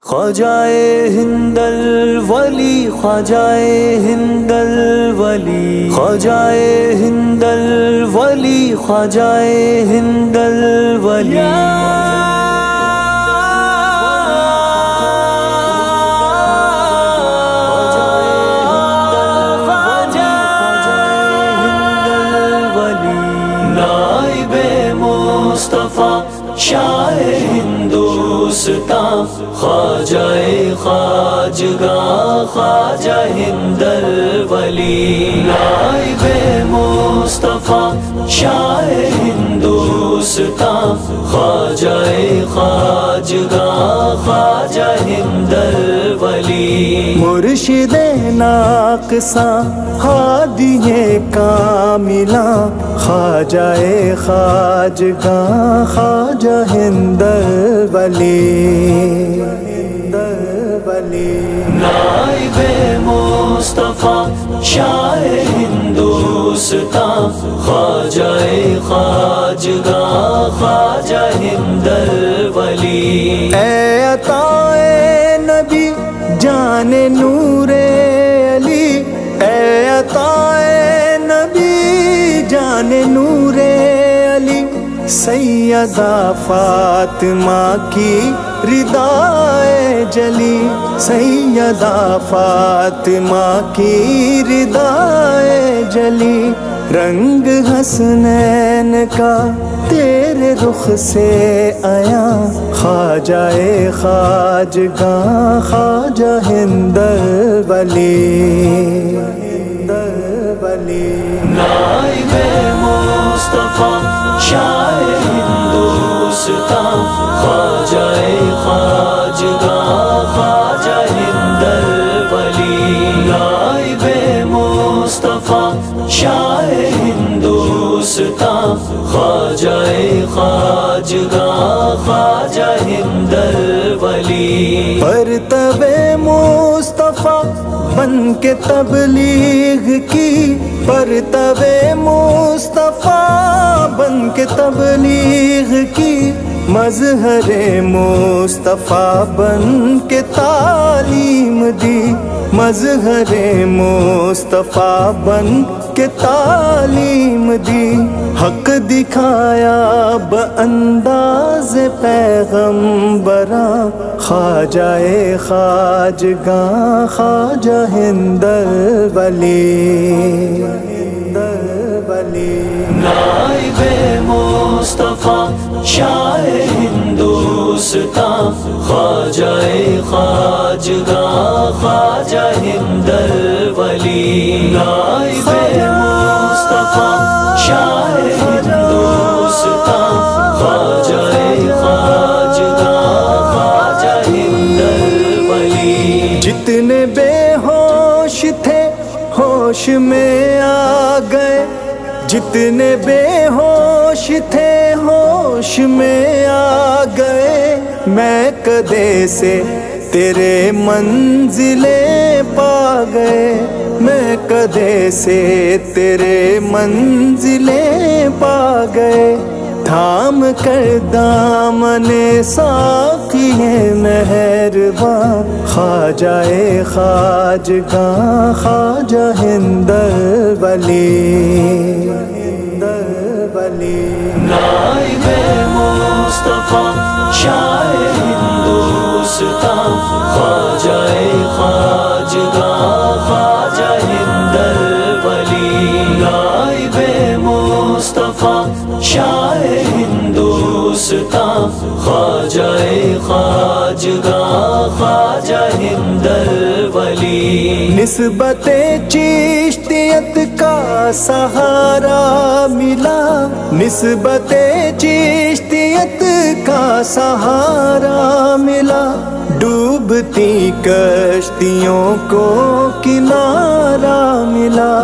خواجائے ہند الولی، خواجائے ہند الولی، خواجائے ہند الولی، خواجائے ہند الولی، نائب مصطفیٰ شاہ ہندوستاں، خواجہ خواجگاں خواجہ ہند الولی، نائب مصطفیٰ شاہ ہندوستاں، خواجہ خواجگاں خواجہ ہند الولی، مرشد ناقصاں ہادی کاملاں، خواجہ خواجگاں خواجہ ہند الولی، نائب مصطفیٰ شاہ ہندوستاں، خواجہ خواجگاں خواجہ ہند الولی، اے عطائے نبی جان نور علی، اے عطائے نبی جان نور علی، سیدہ فاطمہ کی ردائے جلی، سیدہ فاطمہ کی ردائے جلی، رنگ حسنین کا تیرے رخ سے آیا، خواجہ خواجگاں خواجہ ہند الولی، نائب مصطفیٰ شاہ ہندوستاں، خواجہ خواجگاں خواجہ ہند الولی، نائب مصطفیٰ شاہ ہندوستاں، خواجہ خواجگاں خواجہ ہند الولی، پرتو مصطفیٰ بن کے تبلیغ کی، پرتو مصطفیٰ بن کے تبلیغ کی، مظہر مصطفیٰ بن کے تعلیم دی، مظہر مصطفیٰ بن کے تعلیم دی، حق دکھایا بانداز پیغمبراں، خواجہ خواجگاں خواجہ ہند الولی، نائب مصطفیٰ شاہ ہندوستاں، خواجہ خواجگاں خواجہ ہند الولی، نائب مصطفیٰ شاہ ہندوستاں، خواجہ خواجگاں خواجہ ہند الولی، جتنے بے ہوش تھے ہوش میں آ گئے، جتنے بے ہوش تھے ہوش میں آ گئے، میں کدے سے تیرے منزلیں پا گئے، میں کدے سے تیرے منزلیں پا گئے، تھام کر دامن ساقی مہرباں، خواجہ خواجگاں خواجہ ہند الولی، نائب مصطفیٰ شاہ ہندوستاں، خواجہ خواجگاں خواجہ ہند الولی، نائب مصطفیٰ شاہ ہندوستاں، خواجہ خواجگاں خواجہ ہند الولی، نسبت چشتیت کا سہارا ملا، نسبت چشتیت کا سہارا ملا، ڈوبتی کشتیوں کو کنارہ ملا،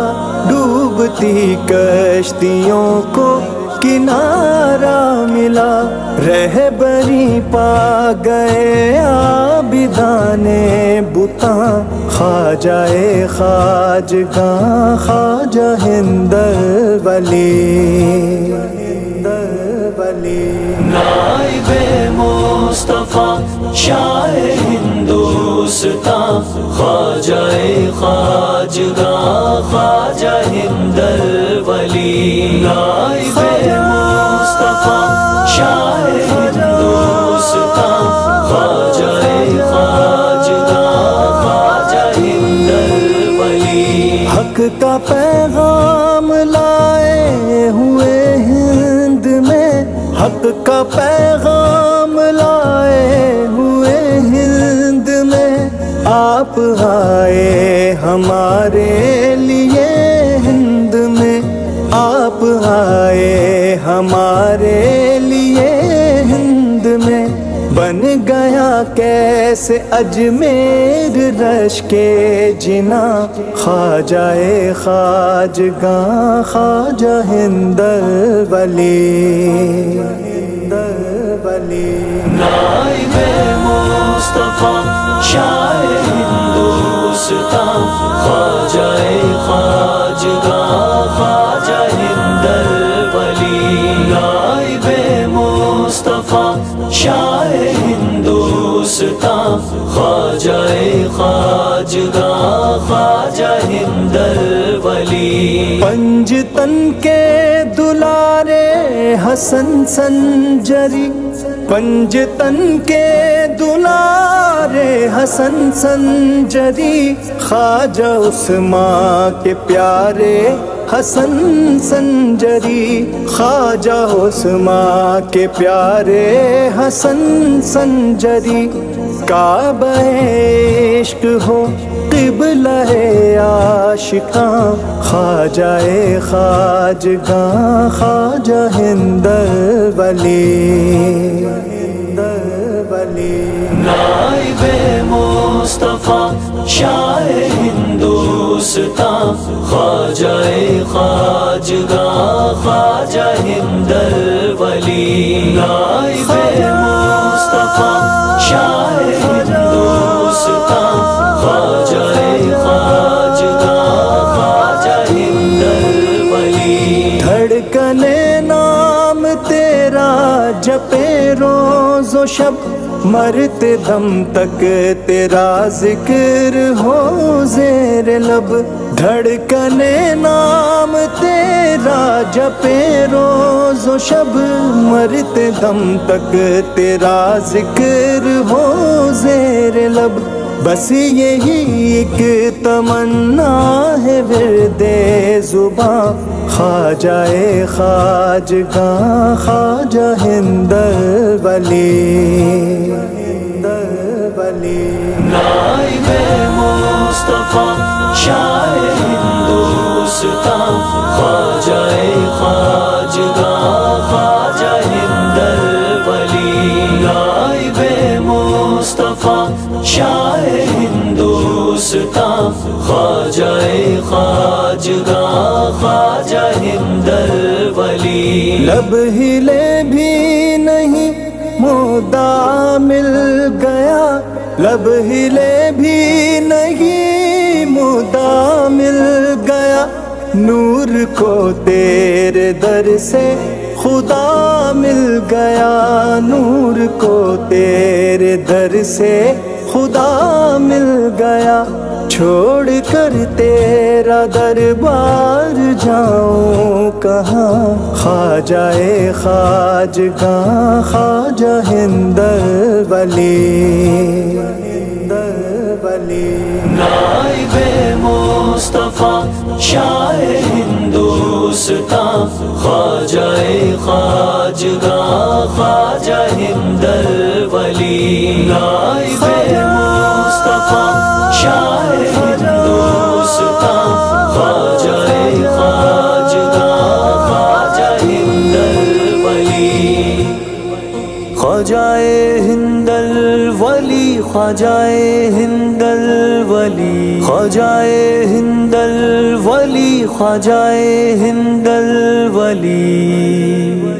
ڈوبتی کشتیوں کو کنارہ ملا، رہبری پا گئے عابدان بتاں، خواجہ خواجگاں خواجہ ہند الولی، نائب مصطفیٰ شاہ ہندوستاں خواجہ خواجگاں خواجہ ہندل ولی نائب مصطفیٰ شاہ ہندوستاں خواجہ خواجگاں خواجہ ہندل ولی حق کا پیغام لائے ہوئے ہند میں، حق کا پیغام لائے ہوئے ہند میں، آپ آئے ہمارے لیے ہند میں، آپ آئے ہمارے لیے ہند میں، بن گیا کیسے اجمیر رش کے جنا، خواجہ خواجگاں خواجہ ہندل ولی نائب مصطفیٰ شاہ ہندوستاں خواجہ خواجگاں خواجہ ہندل ولی نائب مصطفیٰ شاہ ہندوستاں خواجہ خواجگاں خواجہ ہندل ولی پنج تن کے دلارے حسن سنجری، پنج تن کے دلارے حسن سنجری، خواجہ عثمان کے پیارے حسن سنجری، خواجہ عثمان کے پیارے حسن سنجری، کعبہ عشق ہو قبلہ عاشقاں، خواجہ خواجگاں خواجہ ہندل ولی نائب مصطفیٰ شاہ ہندوستاں خواجہ خواجگاں خواجہ ہندل ولی نائب مصطفیٰ شاہ ہندوستاں خواجہ خواجگاں خواجہ ہندل ولی دھڑکنے نام تیرا جپے روز و شب، مرتے دم تک تیرا ذکر ہو زیر لب، دھڑکنے نام تیرا جپے روز و شب، مرتے دم تک تیرا ذکر ہو زیر لب، بس یہی ایک تمنا ہے ورد زباں، خواجہ خواجگاں خواجہ ہندل ولی نائب مصطفیٰ شاہ ہندوستاں خواجہ خواجگاں خواجہ ہندل ولی نائب مصطفیٰ شاہ ہندوستاں خواجہ خواجگاں خواجہ ہندل ولی لب ہلے بھی نہیں مدعا مل گیا، لب ہلے بھی نہیں مدعا مل گیا، نور کو تیرے در سے خدا مل گیا، نور کو تیرے در سے خدا مل گیا، چھوڑ کر تیرا دربار جاؤں کہاں، خواجہ خواجگاں خواجہ ہندل ولی نائب مصطفیٰ شاہ ہندوستاں خواجہ خواجگاں خواجہ ہندل ولی نائب مصطفیٰ شاہ ہندوستاں خواجہ خواجگاں خواجہ ہندل ولی خواجہ ہندل ولی خواجہ ہندل ولی خواجہ ہندل ولی خواجہ ہندل ولی